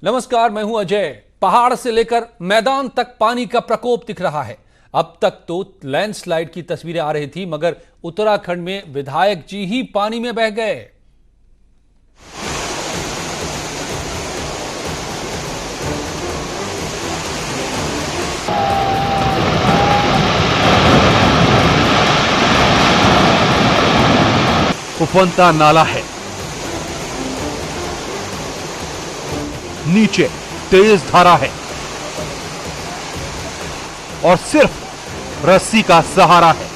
नमस्कार, मैं हूं अजय। पहाड़ से लेकर मैदान तक पानी का प्रकोप दिख रहा है। अब तक तो लैंडस्लाइड की तस्वीरें आ रही थी, मगर उत्तराखंड में विधायक जी ही पानी में बह गए। उफनता नाला है, नीचे तेज धारा है और सिर्फ रस्सी का सहारा है।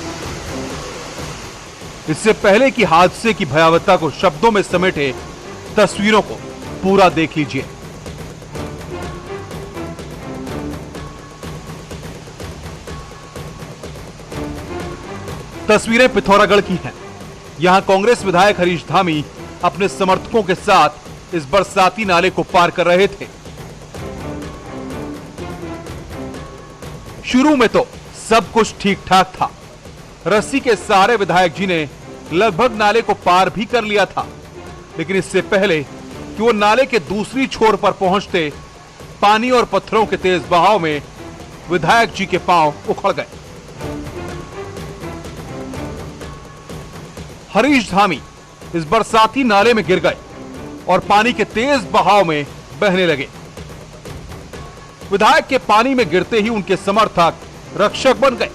इससे पहले कि हादसे की भयावहता को शब्दों में समेटे तस्वीरों को पूरा देख लीजिए। तस्वीरें पिथौरागढ़ की हैं। यहां कांग्रेस विधायक हरीश धामी अपने समर्थकों के साथ इस बरसाती नाले को पार कर रहे थे। शुरू में तो सब कुछ ठीक ठाक था। रस्सी के सहारे विधायक जी ने लगभग नाले को पार भी कर लिया था, लेकिन इससे पहले कि वो नाले के दूसरी छोर पर पहुंचते, पानी और पत्थरों के तेज बहाव में विधायक जी के पांव उखड़ गए। हरीश धामी इस बरसाती नाले में गिर गए और पानी के तेज बहाव में बहने लगे। विधायक के पानी में गिरते ही उनके समर्थक रक्षक बन गए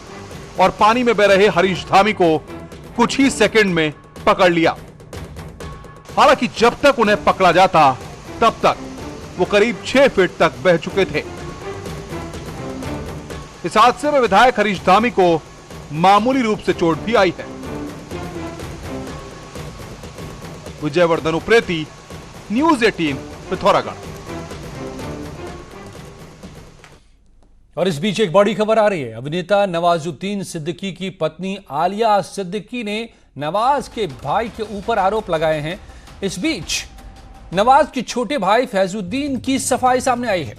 और पानी में बह रहे हरीश धामी को कुछ ही सेकंड में पकड़ लिया। हालांकि जब तक उन्हें पकड़ा जाता, तब तक वो करीब 6 फीट तक बह चुके थे। इस हादसे में विधायक हरीश धामी को मामूली रूप से चोट भी आई है। विजयवर्धन उप्रेती, न्यूज 18, पिथौरागढ़। और इस बीच एक बड़ी खबर आ रही है। अभिनेता नवाजुद्दीन सिद्दीकी की पत्नी आलिया सिद्दीकी ने नवाज के भाई के ऊपर आरोप लगाए हैं। इस बीच नवाज के छोटे भाई फैजुद्दीन की सफाई सामने आई है।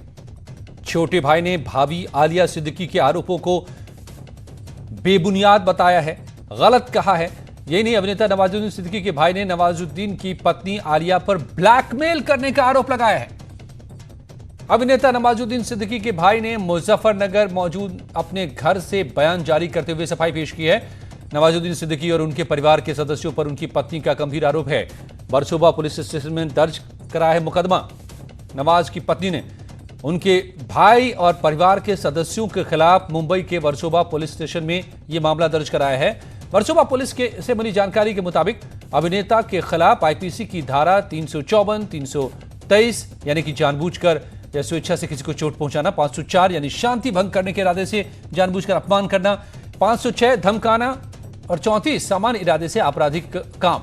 छोटे भाई ने भाभी आलिया सिद्दीकी के आरोपों को बेबुनियाद बताया है, गलत कहा है। यही नहीं, अभिनेता नवाजुद्दीन सिद्दीकी के भाई ने नवाजुद्दीन की पत्नी आलिया पर ब्लैकमेल करने का आरोप लगाया है। अभिनेता नवाजुद्दीन सिद्दीकी के भाई ने मुजफ्फरनगर मौजूद अपने घर से बयान जारी करते हुए सफाई पेश की है। नवाजुद्दीन सिद्दीकी और उनके परिवार के सदस्यों पर उनकी पत्नी का गंभीर आरोप है। बरसोबा पुलिस स्टेशन में दर्ज करा है मुकदमा। नवाज की पत्नी ने उनके भाई और परिवार के सदस्यों के खिलाफ मुंबई के बरसोबा पुलिस स्टेशन में यह मामला दर्ज कराया है। बरसोबा पुलिस से मिली जानकारी के मुताबिक अभिनेता के खिलाफ आईपीसी की धारा 354, 323 यानी कि जानबूझकर या स्वेच्छा से किसी को चोट पहुंचाना, 504 यानी शांति भंग करने के इरादे से जानबूझकर अपमान करना, 506 धमकाना और 34 सामान्य इरादे से आपराधिक काम,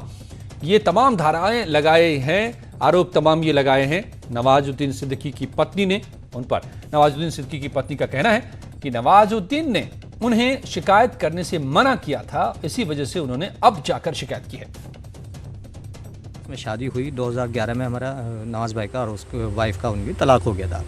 ये तमाम धाराएं लगाए हैं। आरोप तमाम ये लगाए हैं नवाजुद्दीन सिद्दीकी की पत्नी ने उन पर। नवाजुद्दीन सिद्दीकी की पत्नी का कहना है कि नवाजुद्दीन ने उन्हें शिकायत करने से मना किया था, इसी वजह से उन्होंने अब जाकर शिकायत की है। में शादी हुई 2011 में हमारा नवाज भाई का और उसके वाइफ का उनकी तलाक हो गया था।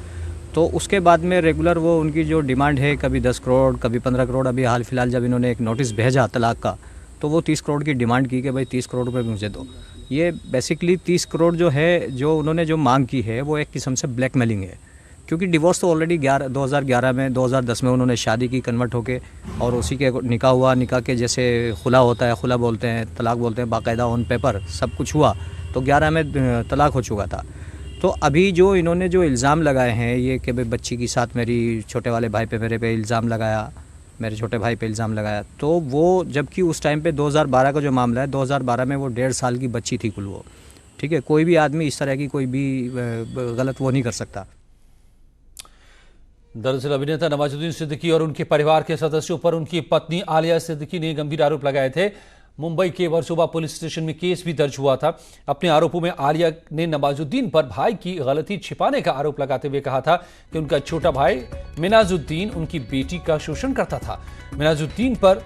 तो उसके बाद में रेगुलर वो उनकी जो डिमांड है, कभी 10 करोड़ कभी 15 करोड़, अभी हाल फिलहाल जब इन्होंने एक नोटिस भेजा तलाक का, तो वो 30 करोड़ की डिमांड की कि भाई 30 करोड़ रुपये मुझे दो। ये बेसिकली 30 करोड़ जो है, जो उन्होंने जो मांग की है, वो एक किस्म से ब्लैकमेलिंग है। क्योंकि डिवोर्स तो ऑलरेडी 2011 में 2010 में उन्होंने शादी की कन्वर्ट होके, और उसी के निकाह हुआ। निकाह के जैसे खुला होता है, खुला बोलते हैं, तलाक बोलते हैं, बाकायदा ऑन पेपर सब कुछ हुआ, तो 11 में तलाक हो चुका था। तो अभी जो इन्होंने जो इल्ज़ाम लगाए हैं ये कि भाई बच्ची के साथ मेरी छोटे वाले भाई पे मेरे पे इल्ज़ाम लगाया, मेरे छोटे भाई पे इल्ज़ाम लगाया, तो वो जबकि उस टाइम पे 2012 का जो मामला है, 2012 में वो 1.5 साल की बच्ची थी कुल वो। ठीक है, कोई भी आदमी इस तरह की कोई भी गलत वो नहीं कर सकता। दरअसल अभिनेता नवाजुद्दीन सिद्दीकी और उनके परिवार के सदस्यों पर उनकी पत्नी आलिया सिद्दीकी ने गंभीर आरोप लगाए थे। मुंबई के बरसोबा पुलिस स्टेशन में केस भी दर्ज हुआ था। अपने आरोपों में आलिया ने नवाजुद्दीन पर भाई की गलती छिपाने का आरोप लगाते हुए कहा था कि उनका छोटा भाई मिनाजुद्दीन उनकी बेटी का शोषण करता था। मिनाजुद्दीन पर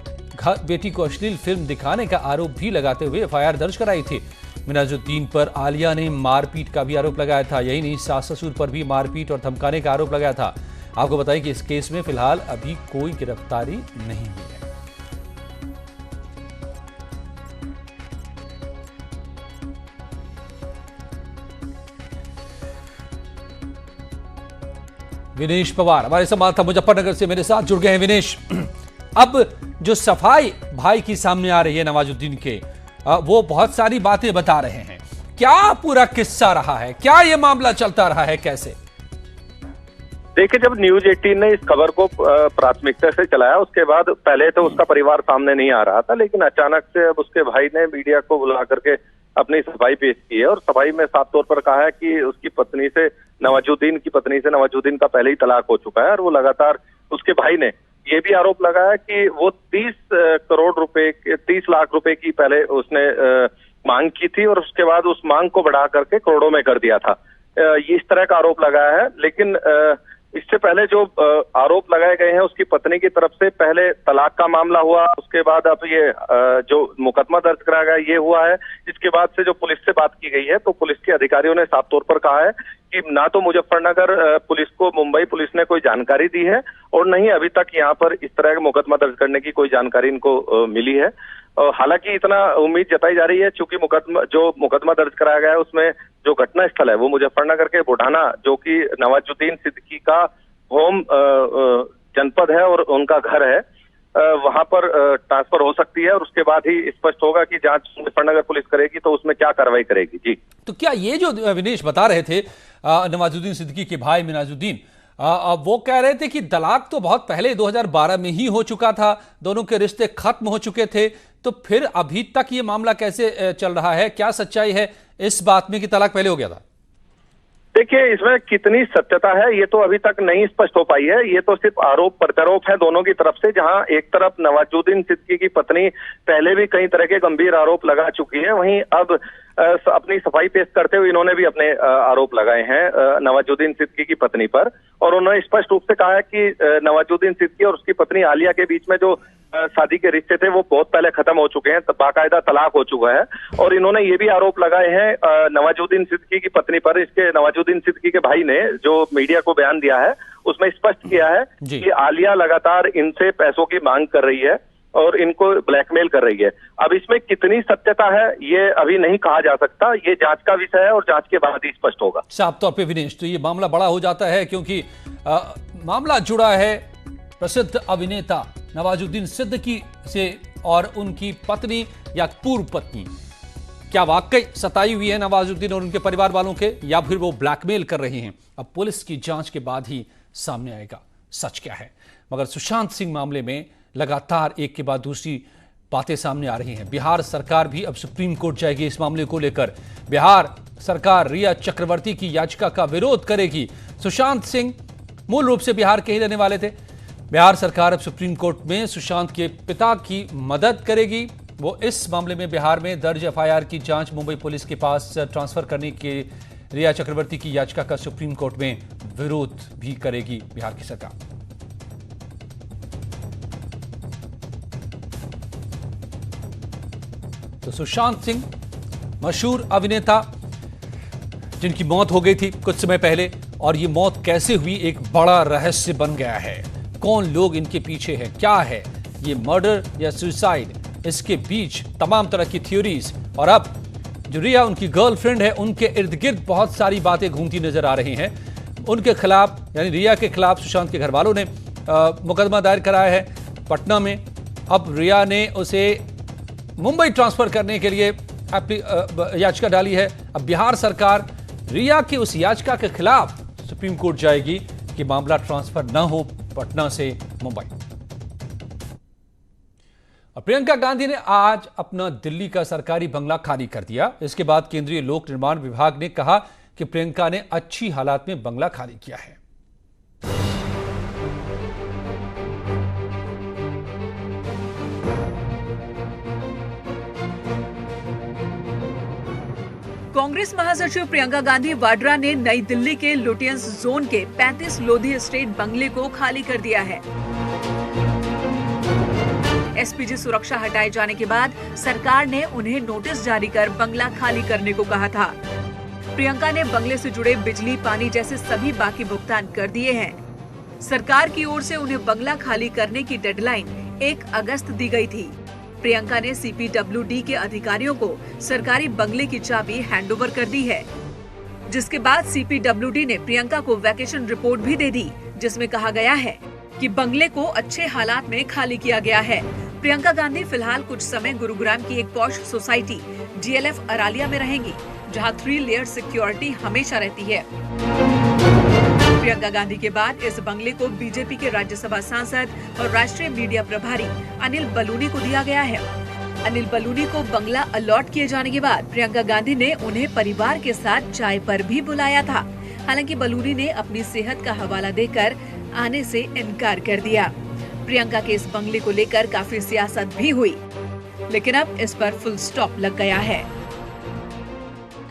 बेटी को अश्लील फिल्म दिखाने का आरोप भी लगाते हुए एफआईआर दर्ज कराई थी। मिनाजुद्दीन पर आलिया ने मारपीट का भी आरोप लगाया था। यही नहीं, सास ससुर पर भी मारपीट और धमकाने का आरोप लगाया था। आपको बताएं कि इस केस में फिलहाल अभी कोई गिरफ्तारी नहीं हुई है। विनेश पवार हमारे संवाददाता मुजफ्फरनगर से मेरे साथ जुड़ गए हैं। विनेश, अब जो सफाई भाई की सामने आ रही है नवाजुद्दीन के, वो बहुत सारी बातें बता रहे हैं। क्या पूरा किस्सा रहा है, क्या ये मामला चलता रहा है, कैसे? देखिए, जब न्यूज 18 ने इस खबर को प्राथमिकता से चलाया, उसके बाद पहले तो उसका परिवार सामने नहीं आ रहा था, लेकिन अचानक से अब उसके भाई ने मीडिया को बुला करके अपनी सफाई पेश की है और सफाई में साफ तौर पर कहा है कि उसकी पत्नी से, नवाजुद्दीन की पत्नी से नवाजुद्दीन का पहले ही तलाक हो चुका है और वो लगातार, उसके भाई ने ये भी आरोप लगाया कि वो 30 लाख रुपए की पहले उसने मांग की थी और उसके बाद उस मांग को बढ़ा करके करोड़ों में कर दिया था। इस तरह का आरोप लगाया है। लेकिन इससे पहले जो आरोप लगाए गए हैं उसकी पत्नी की तरफ से, पहले तलाक का मामला हुआ, उसके बाद अब ये जो मुकदमा दर्ज कराया गया ये हुआ है। इसके बाद से जो पुलिस से बात की गई है तो पुलिस के अधिकारियों ने साफ तौर पर कहा है कि ना तो मुजफ्फरनगर पुलिस को मुंबई पुलिस ने कोई जानकारी दी है और नहीं अभी तक यहाँ पर इस तरह का मुकदमा दर्ज करने की कोई जानकारी इनको मिली है। हालांकि इतना उम्मीद जताई जा रही है, चूंकि मुकदमा दर्ज कराया गया है उसमें जो घटना स्थल है वो मुजफ्फरनगर के बुढ़ाना, जो कि नवाजुद्दीन सिद्दीकी का होम जनपद है और उनका घर है, वहां पर ट्रांसफर हो सकती है और उसके बाद ही स्पष्ट होगा कि जांच मुजफ्फरनगर पुलिस करेगी तो उसमें क्या कार्रवाई करेगी। जी, तो क्या ये जो विनेश बता रहे थे नवाजुद्दीन सिद्दीकी के भाई मिनाजुद्दीन, वो कह रहे थे कि तलाक तो बहुत पहले 2012 में ही हो चुका था, दोनों के रिश्ते खत्म हो चुके थे, तो फिर अभी तक ये मामला कैसे चल रहा है? क्या सच्चाई है इस बात में कि तलाक पहले हो गया था? देखिए, इसमें कितनी सत्यता है ये तो अभी तक नहीं स्पष्ट हो पाई है। ये तो सिर्फ आरोप प्रत्यारोप है दोनों की तरफ से। जहां एक तरफ नवाजुद्दीन सिद्दीकी की पत्नी पहले भी कई तरह के गंभीर आरोप लगा चुकी है, वहीं अब अपनी सफाई पेश करते हुए इन्होंने भी अपने आरोप लगाए हैं नवाजुद्दीन सिद्दीकी की पत्नी पर। और उन्होंने स्पष्ट रूप से कहा है कि नवाजुद्दीन सिद्दीकी और उसकी पत्नी आलिया के बीच में जो शादी के रिश्ते थे वो बहुत पहले खत्म हो चुके हैं, बाकायदा तलाक हो चुका है। और इन्होंने ये भी आरोप लगाए हैं नवाजुद्दीन सिद्दीकी की पत्नी पर। इसके नवाजुद्दीन सिद्दीकी के भाई ने जो मीडिया को बयान दिया है उसमें स्पष्ट किया है कि आलिया लगातार इनसे पैसों की मांग कर रही है और इनको ब्लैकमेल कर रही है। अब इसमें कितनी सत्यता है ये अभी नहीं कहा जा सकता, ये जांच का विषय है और जांच के बाद ही स्पष्ट होगा। साफ तौर पे विनेश, तो ये मामला बड़ा हो जाता है क्योंकि मामला जुड़ा है प्रसिद्ध अभिनेता नवाजुद्दीन सिद्दीकी से और उनकी पत्नी या पूर्व पत्नी। क्या वाकई सताई हुई है नवाजुद्दीन और उनके परिवार वालों के, या फिर वो ब्लैकमेल कर रहे हैं? अब पुलिस की जांच के बाद ही सामने आएगा सच क्या है। मगर सुशांत सिंह मामले में लगातार एक के बाद दूसरी बातें सामने आ रही हैं। बिहार सरकार भी अब सुप्रीम कोर्ट जाएगी इस मामले को लेकर। बिहार सरकार रिया चक्रवर्ती की याचिका का विरोध करेगी। सुशांत सिंह मूल रूप से बिहार के ही रहने वाले थे। बिहार सरकार अब सुप्रीम कोर्ट में सुशांत के पिता की मदद करेगी। वो इस मामले में बिहार में दर्ज एफआईआर की जांच मुंबई पुलिस के पास ट्रांसफर करने के रिया चक्रवर्ती की याचिका का सुप्रीम कोर्ट में विरोध भी करेगी बिहार की सरकार। तो सुशांत सिंह, मशहूर अभिनेता जिनकी मौत हो गई थी कुछ समय पहले, और ये मौत कैसे हुई एक बड़ा रहस्य बन गया है। कौन लोग इनके पीछे है, क्या है ये मर्डर या सुसाइड, इसके बीच तमाम तरह की थ्योरीज। और अब जो रिया उनकी गर्लफ्रेंड है उनके इर्द गिर्द बहुत सारी बातें घूमती नजर आ रही हैं। उनके खिलाफ यानी रिया के खिलाफ सुशांत के घर वालों ने मुकदमा दायर कराया है पटना में। अब रिया ने उसे मुंबई ट्रांसफर करने के लिए याचिका डाली है। अब बिहार सरकार रिया की उस याचिका के खिलाफ सुप्रीम कोर्ट जाएगी कि मामला ट्रांसफर न हो पटना से मुंबई। और प्रियंका गांधी ने आज अपना दिल्ली का सरकारी बंगला खाली कर दिया। इसके बाद केंद्रीय लोक निर्माण विभाग ने कहा कि प्रियंका ने अच्छी हालात में बंगला खाली किया है। कांग्रेस महासचिव प्रियंका गांधी वाड्रा ने नई दिल्ली के लुटियंस जोन के 35 लोधी एस्टेट बंगले को खाली कर दिया है। एसपीजी सुरक्षा हटाए जाने के बाद सरकार ने उन्हें नोटिस जारी कर बंगला खाली करने को कहा था। प्रियंका ने बंगले से जुड़े बिजली, पानी जैसे सभी बाकी भुगतान कर दिए हैं। सरकार की ओर से उन्हें बंगला खाली करने की डेडलाइन 1 अगस्त दी गई थी। प्रियंका ने सीपीडब्ल्यूडी के अधिकारियों को सरकारी बंगले की चाबी हैंडओवर कर दी है, जिसके बाद सीपीडब्ल्यूडी ने प्रियंका को वैकेशन रिपोर्ट भी दे दी, जिसमें कहा गया है कि बंगले को अच्छे हालात में खाली किया गया है। प्रियंका गांधी फिलहाल कुछ समय गुरुग्राम की एक पॉश सोसाइटी DLF अरालिया में रहेंगी, जहां 3 लेयर सिक्योरिटी हमेशा रहती है। प्रियंका गांधी के बाद इस बंगले को बीजेपी के राज्यसभा सांसद और राष्ट्रीय मीडिया प्रभारी अनिल बलूनी को दिया गया है। अनिल बलूनी को बंगला अलॉट किए जाने के बाद प्रियंका गांधी ने उन्हें परिवार के साथ चाय पर भी बुलाया था। हालांकि बलूनी ने अपनी सेहत का हवाला देकर आने से इनकार कर दिया। प्रियंका के इस बंगले को लेकर काफी सियासत भी हुई, लेकिन अब इस पर फुल स्टॉप लग गया है।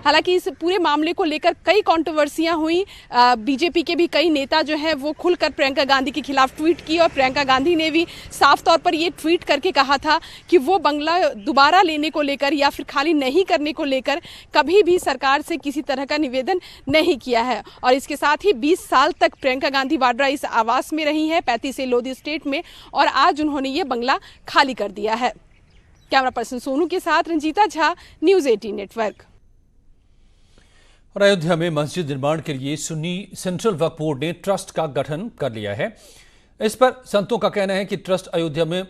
हालांकि इस पूरे मामले को लेकर कई कंट्रोवर्सियां हुई। बीजेपी के भी कई नेता जो है वो खुलकर प्रियंका गांधी के खिलाफ ट्वीट की और प्रियंका गांधी ने भी साफ तौर पर ये ट्वीट करके कहा था कि वो बंगला दोबारा लेने को लेकर या फिर खाली नहीं करने को लेकर कभी भी सरकार से किसी तरह का निवेदन नहीं किया है। और इसके साथ ही 20 साल तक प्रियंका गांधी वाड्रा इस आवास में रही है, 35 लोधी स्टेट में, और आज उन्होंने ये बंगला खाली कर दिया है। कैमरा पर्सन सोनू के साथ रंजीता झा, न्यूज़ 18 नेटवर्क। और अयोध्या में मस्जिद निर्माण के लिए सुन्नी सेंट्रल वक्फ बोर्ड ने ट्रस्ट का गठन कर लिया है। इस पर संतों का कहना है कि ट्रस्ट अयोध्या में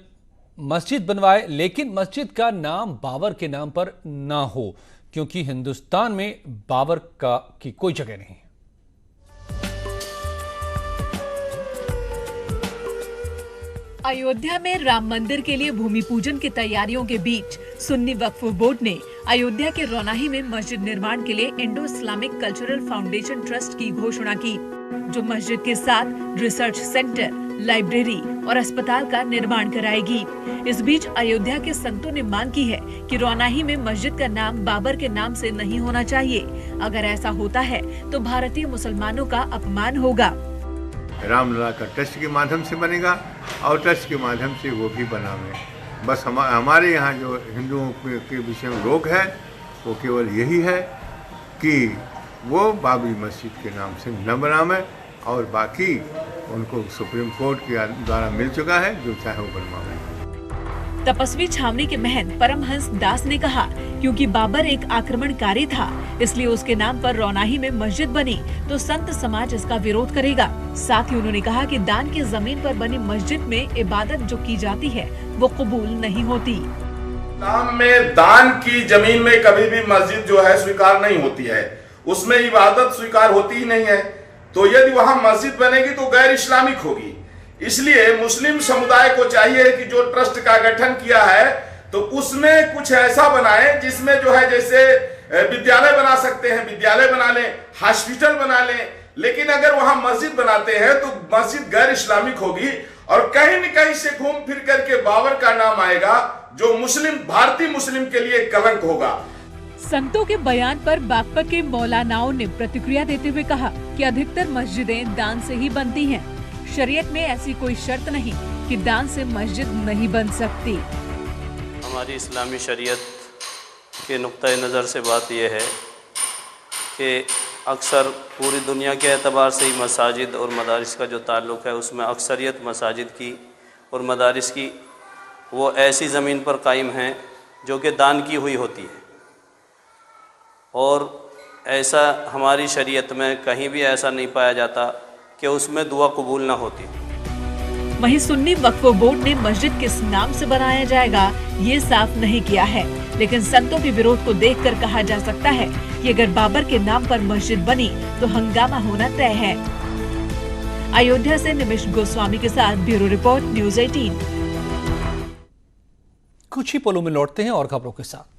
मस्जिद बनवाए, लेकिन मस्जिद का नाम बाबर के नाम पर ना हो, क्योंकि हिंदुस्तान में बाबर की कोई जगह नहीं। अयोध्या में राम मंदिर के लिए भूमि पूजन की तैयारियों के बीच सुन्नी वक्फ बोर्ड ने अयोध्या के रौनाही में मस्जिद निर्माण के लिए Indo Islamic cultural foundation trust की घोषणा की, जो मस्जिद के साथ रिसर्च सेंटर, लाइब्रेरी और अस्पताल का निर्माण कराएगी। इस बीच अयोध्या के संतों ने मांग की है कि रौनाही में मस्जिद का नाम बाबर के नाम से नहीं होना चाहिए। अगर ऐसा होता है तो भारतीय मुसलमानों का अपमान होगा। रामलला का ट्रस्ट के माध्यम से बनेगा और ट्रस्ट के माध्यम से वो भी बनावे। बस हमारे यहाँ जो हिंदुओं के विषय में रोक है वो केवल यही है कि वो बाबरी मस्जिद के नाम से न बनावे, और बाकी उनको सुप्रीम कोर्ट के द्वारा मिल चुका है, जो चाहे वो बनवावे। तपस्वी छावनी के महंत परमहंस दास ने कहा, क्योंकि बाबर एक आक्रमणकारी था, इसलिए उसके नाम पर रौनाही में मस्जिद बनी तो संत समाज इसका विरोध करेगा। साथ ही उन्होंने कहा कि दान की जमीन पर बनी मस्जिद में इबादत जो की जाती है वो कबूल नहीं होती। इस्लाम में दान की जमीन में कभी भी मस्जिद जो है स्वीकार नहीं होती है, उसमें इबादत स्वीकार होती ही नहीं है। तो यदि वहाँ मस्जिद बनेगी तो गैर इस्लामिक होगी। इसलिए मुस्लिम समुदाय को चाहिए कि जो ट्रस्ट का गठन किया है तो उसमें कुछ ऐसा बनाए जिसमें जो है, जैसे विद्यालय बना सकते हैं, विद्यालय बना लें, हॉस्पिटल बना लें, लेकिन अगर वहां मस्जिद बनाते हैं तो मस्जिद गैर इस्लामिक होगी और कहीं न कहीं से घूम फिर करके बाबर का नाम आएगा, जो भारतीय मुस्लिम के लिए कलंक होगा। संतों के बयान पर बागपत के मौलानाओं ने प्रतिक्रिया देते हुए कहा कि अधिकतर मस्जिदें दान से ही बनती हैं। शरीयत में ऐसी कोई शर्त नहीं कि दान से मस्जिद नहीं बन सकती। हमारी इस्लामी शरीयत के नुक्ता नज़र से बात यह है कि अक्सर पूरी दुनिया के एतबार से ही मसाजिद और मदारिस का जो ताल्लुक़ है उसमें अक्सरियत मसाजिद की और मदारिस की वो ऐसी ज़मीन पर कायम हैं जो कि दान की हुई होती है, और ऐसा हमारी शरीयत में कहीं भी ऐसा नहीं पाया जाता कि उसमें दुआ कबूल ना होती। वहीं सुन्नी वक्फ बोर्ड ने मस्जिद किस नाम से बनाया जाएगा ये साफ नहीं किया है, लेकिन संतों के विरोध को देखकर कहा जा सकता है कि अगर बाबर के नाम पर मस्जिद बनी तो हंगामा होना तय है। अयोध्या से निमिष गोस्वामी के साथ ब्यूरो रिपोर्ट, न्यूज़ 18। कुछ ही पलों में लौटते हैं और खबरों के साथ।